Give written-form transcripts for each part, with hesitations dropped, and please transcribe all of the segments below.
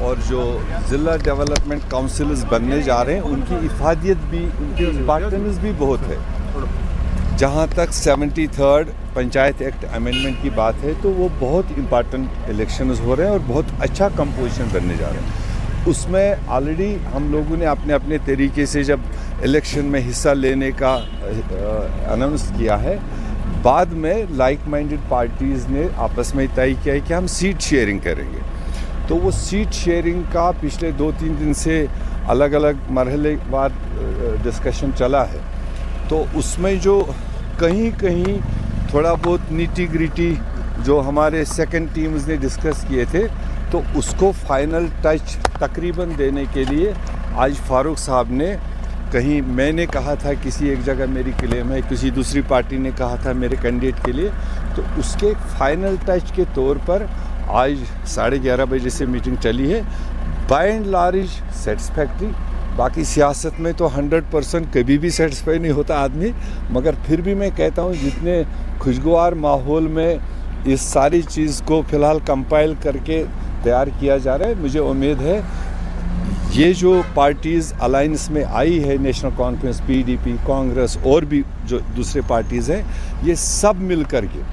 और जो ज़िला डेवलपमेंट काउंसिल्स बनने जा रहे हैं उनकी इफादियत भी, उनकी इम्पॉर्टेंस भी बहुत है। जहाँ तक 73rd पंचायत एक्ट अमेंडमेंट की बात है तो वो बहुत इम्पॉर्टेंट इलेक्शंस हो रहे हैं और बहुत अच्छा कंपोजिशन बनने जा रहे हैं। उसमें ऑलरेडी हम लोगों ने अपने अपने तरीके से जब इलेक्शन में हिस्सा लेने का अनाउंस किया है, बाद में लाइक माइंडेड पार्टीज़ ने आपस में तय किया है कि हम सीट शेयरिंग करेंगे। तो वो सीट शेयरिंग का पिछले 2-3 दिन से अलग अलग मरहलेवार डिस्कशन चला है। तो उसमें जो कहीं कहीं थोड़ा बहुत नीटी ग्रिटी जो हमारे सेकंड टीम्स ने डिस्कस किए थे, तो उसको फाइनल टच तकरीबन देने के लिए आज फारूक साहब ने, कहीं मैंने कहा था किसी एक जगह मेरी क्लेम है, किसी दूसरी पार्टी ने कहा था मेरे कैंडिडेट के लिए, तो उसके फाइनल टच के तौर पर आज 11:30 बजे से मीटिंग चली है। By and large satisfactory. बाकी सियासत में तो 100% कभी भी सेटिस्फाई नहीं होता आदमी, मगर फिर भी मैं कहता हूँ जितने खुशगवार माहौल में इस सारी चीज़ को फ़िलहाल कंपाइल करके तैयार किया जा रहा है, मुझे उम्मीद है ये जो पार्टीज़ अलायंस में आई है, नेशनल कॉन्फ्रेंस, PDP, कांग्रेस और भी जो दूसरे पार्टीज़ हैं, ये सब मिल कर के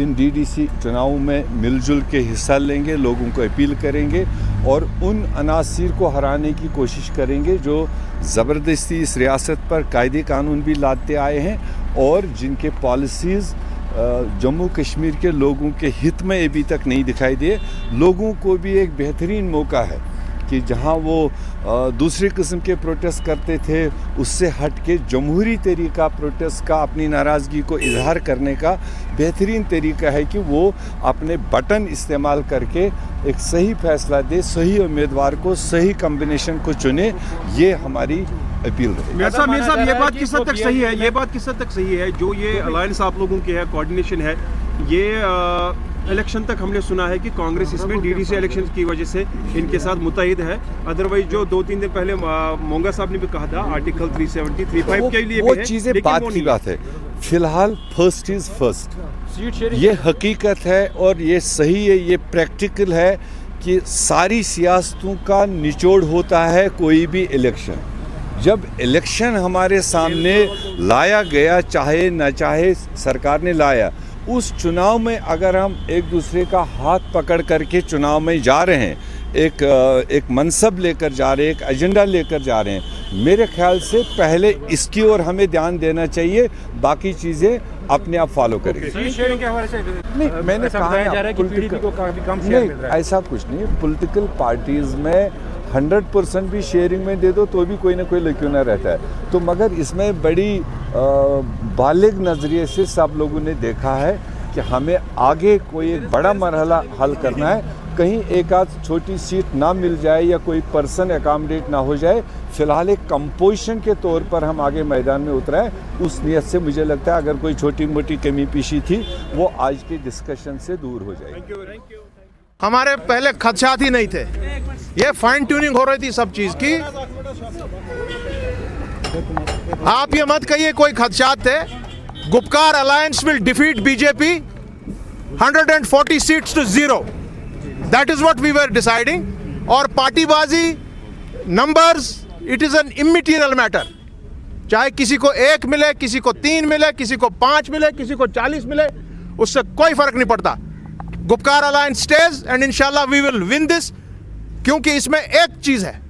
इन DDC चुनाव में मिलजुल के हिस्सा लेंगे, लोगों को अपील करेंगे और उन अनासिर को हराने की कोशिश करेंगे जो ज़बरदस्ती इस रियासत पर कायदे कानून भी लाते आए हैं और जिनके पॉलिसीज़ जम्मू कश्मीर के लोगों के हित में अभी तक नहीं दिखाई दिए। लोगों को भी एक बेहतरीन मौका है कि जहां वो दूसरे किस्म के प्रोटेस्ट करते थे, उससे हट के जमहूरी तरीका प्रोटेस्ट का, अपनी नाराज़गी को इजहार करने का बेहतरीन तरीका है कि वो अपने बटन इस्तेमाल करके एक सही फैसला दे, सही उम्मीदवार को, सही कम्बिनेशन को चुने। ये हमारी अपील रही। मीर साहब ये बात किस हद तक सही है, ये बात किस हद तक सही है जो ये अलायंस आप लोगों की है, कोऑर्डिनेशन है, ये इलेक्शन तक हमने सुना है कि कांग्रेस इसमें DDC इलेक्शन की वजह से इनके साथ मुतहिद है। अदरवाइज जो 2-3 दिन पहले मोंगा साहब ने भी कहा था आर्टिकल 370, 35 के लिए वो चीज़ें बात की बात है। फिलहाल फर्स्ट इज़ फर्स्ट, ये हकीकत है और ये सही है, ये प्रैक्टिकल है कि सारी सियासतों का निचोड़ होता है कोई भी इलेक्शन। जब इलेक्शन हमारे सामने लाया गया, चाहे न चाहे सरकार ने लाया, उस चुनाव में अगर हम एक दूसरे का हाथ पकड़ करके चुनाव में जा रहे हैं, एक मनसब लेकर जा रहे हैं, एक एजेंडा लेकर जा रहे हैं, मेरे ख्याल से पहले इसकी ओर हमें ध्यान देना चाहिए, बाकी चीज़ें अपने आप फॉलो करेंगे। नहीं, मैंने कहा नहीं, ऐसा कुछ नहीं। पॉलिटिकल पार्टीज़ में 100% भी शेयरिंग में दे दो तो भी कोई ना कोई लक्यूना रहता है। तो मगर इसमें बड़ी बालिग नज़रिए से सब लोगों ने देखा है कि हमें आगे कोई एक बड़ा मरहला हल करना है, कहीं एक आध छोटी सीट ना मिल जाए या कोई पर्सन एकामडेट ना हो जाए। फिलहाल एक कंपोजिशन के तौर पर हम आगे मैदान में उतरा है। उस नियत से मुझे लगता है अगर कोई छोटी मोटी कमी पेशी थी वो आज के डिस्कशन से दूर हो जाएगी। हमारे पहले खदशात ही नहीं थे, ये फाइन ट्यूनिंग हो रही थी सब चीज की। आप ये मत कहिए कोई खदशात थे। Gupkar alliance will defeat BJP 140 seats to 0। That is what we were deciding. और पार्टीबाजी, numbers, it is an immaterial matter. चाहे किसी को 1 मिले, किसी को 3 मिले, किसी को 5 मिले, किसी को 40 मिले, उससे कोई फर्क नहीं पड़ता। गुपकार अलायंस स्टेज एंड इंशाल्लाह वी विल विन दिस। क्योंकि इसमें एक चीज है,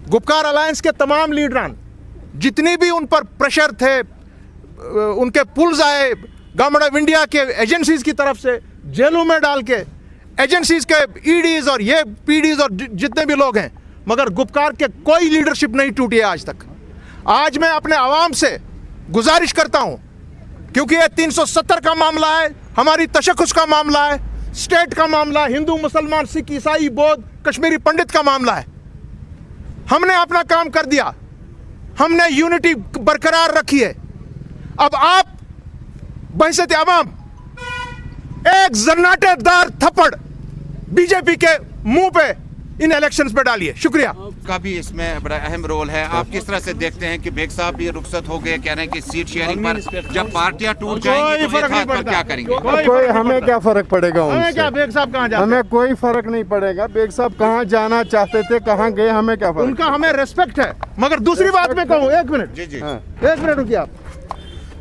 गुपकार अलायंस के तमाम लीडरान जितनी भी उन पर प्रेशर थे, उनके पुल्स आए गवर्नमेंट ऑफ इंडिया के एजेंसीज की तरफ से, जेलों में डाल के एजेंसीज के EDs और ये PDs और जितने भी लोग हैं, मगर गुपकार के कोई लीडरशिप नहीं टूटी है आज तक। आज मैं अपने आवाम से गुजारिश करता हूं, क्योंकि ये 370 का मामला है, हमारी तशक्कुस का मामला है, स्टेट का मामला, हिंदू मुसलमान सिख ईसाई बौद्ध कश्मीरी पंडित का मामला है। हमने अपना काम कर दिया, हमने यूनिटी बरकरार रखी है। अब आप बहसत आवाम एक जन्नाटेदार थप्पड़ BJP के मुंह पे इन इलेक्शंस पे डालिए। शुक्रिया। का भी इसमें बड़ा अहम रोल है। आप किस तरह से देखते हैं कि बेग साहब भी रुखसत हो गए, कह रहे हैं कि सीट शेयरिंग पर जब पार्टियां टूट जाएंगी तो यथार्थ पर क्या करेंगे? कोई हमें क्या फर्क पड़ेगा हमें उनसे? क्या, बेग साहब कहाँ जाते हैं? हमें कोई फर्क नहीं पड़ेगा। बेग साहब कहाँ जाना चाहते थे, कहाँ गए, हमें क्या फर्क? उनका हमें रेस्पेक्ट है। मगर दूसरी बात मैं कहूँ, एक मिनट, जी जी। एक मिनट रुकिए आप।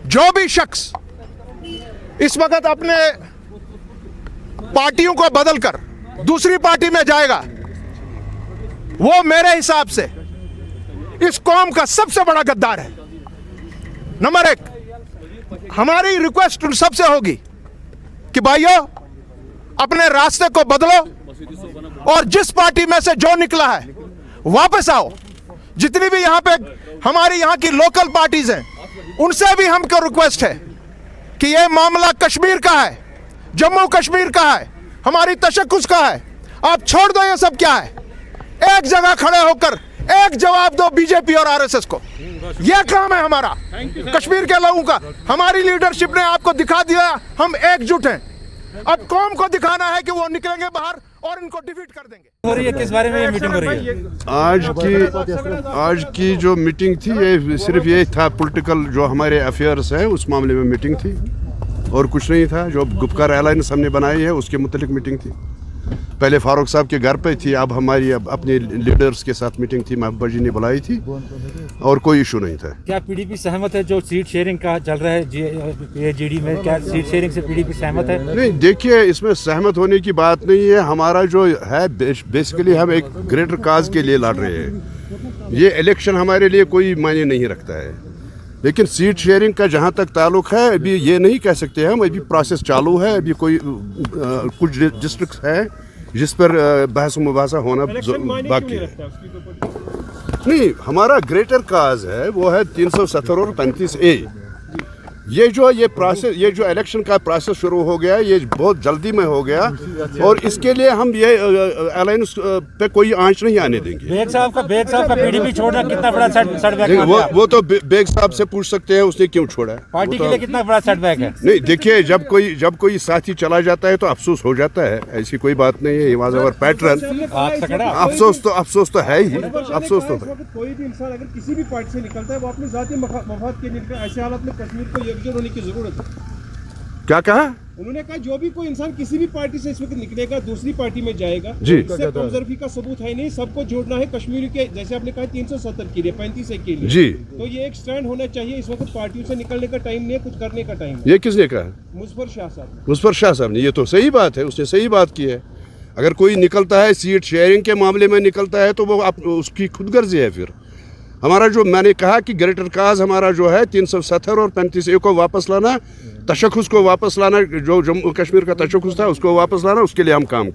जो भी शख्स इस वक्त अपने पार्टियों को बदलकर दूसरी पार्टी में जाएगा, वो मेरे हिसाब से इस कौम का सबसे बड़ा गद्दार है। नंबर एक, हमारी रिक्वेस्ट उन सबसे होगी कि भाइयों अपने रास्ते को बदलो और जिस पार्टी में से जो निकला है वापस आओ। जितनी भी यहां पे हमारी यहां की लोकल पार्टीज हैं, उनसे भी हमको रिक्वेस्ट है कि ये मामला कश्मीर का है, जम्मू कश्मीर का है, हमारी तशक्कुस का है। आप छोड़ दो ये सब क्या है। एक जगह खड़े होकर एक जवाब दो बीजेपी और आरएसएस को। यह काम है हमारा, कश्मीर के लोगों का। हमारी लीडरशिप ने आपको दिखा दिया हम एकजुट हैं। अब कौम को दिखाना है कि वो निकलेंगे बाहर और इनको डिफीट कर देंगे। हो रही है, किस बारे में ये मीटिंग हो रही है? आज की जो मीटिंग थी ये सिर्फ ये था, पॉलिटिकल जो हमारे अफेयर्स है उस मामले में मीटिंग थी और कुछ नहीं था। जो गुपकार एलायंस हमने बनाई है उसके मुतलिक मीटिंग थी। पहले फारूक साहब के घर पे थी, अब हमारी अपने लीडर्स के साथ मीटिंग थी, महबूबा जी ने बुलाई थी और कोई इशू नहीं था। क्या पीडीपी सहमत है जो सीट शेयरिंग का चल रहा है जीडी में? क्या सीट शेयरिंग से पीडीपी सहमत है? नहीं, देखिए इसमें सहमत होने की बात नहीं है। हमारा जो है बेसिकली हम एक ग्रेटर काज के लिए लड़ रहे हैं। ये इलेक्शन हमारे लिए कोई मायने नहीं रखता है। लेकिन सीट शेयरिंग का जहाँ तक ताल्लुक है, अभी ये नहीं कह सकते हम, अभी प्रोसेस चालू है। अभी कोई कुछ डिस्ट्रिक्ट है जिस पर बहस मुबासा होना बाकी है। नहीं, हमारा ग्रेटर काज है वो है 370 और 35A। ये जो इलेक्शन का प्रोसेस शुरू हो गया, ये बहुत जल्दी में हो गया और इसके लिए हम ये अलायंस पे कोई आंच नहीं आने देंगे। बेग साहब का पीडीपी छोड़ना कितना बड़ा सेटबैक है? वो तो बेग साहब से पूछ सकते हैं उसने क्यों छोड़ा है। पार्टी के लिए कितना बड़ा सेटबैक है? नहीं, देखिए जब कोई साथी चला जाता है तो अफसोस हो जाता है, ऐसी कोई बात नहीं है। Was our pattern. अफसोस तो है ही, अफसोस तो है। कोई भी इंसान अगर किसी भी पार्टी से निकलता है वो अपने जाती मफाद के लिए, ऐसे हालत में कश्मीर को एकजुट होने की जरूरत है। क्या कहा उन्होंने? कहा जो भी कोई इंसान किसी भी पार्टी से इस वक्त निकलेगा, दूसरी पार्टी में जाएगा, जी, इससे कमजोरी का सबूत है नहीं। सबको जोड़ना है कश्मीर के, जैसे आपने कहा 370 के लिए, 35A के लिए। जी, तो ये एक स्टैंड होना चाहिए। इस वक्त पार्टियों से निकलने का टाइम नहीं है, कुछ करने का टाइम है। ये किसने कहा? मुजफ्फर शाह साहब। मुजफ्फर शाह साहब ने। ये तो सही बात है, उसने सही बात की है। अगर कोई निकलता है सीट शेयरिंग के मामले में निकलता है तो वो उसकी खुदगर्जी है। फिर हमारा जो मैंने कहा कि ग्रेटर काज हमारा जो है 370 और 35A को वापस लाना, तशख़्ख़ुस को वापस लाना, जो जम्मू कश्मीर का तशख़्ख़ुस था उसको वापस लाना, उसके लिए हम काम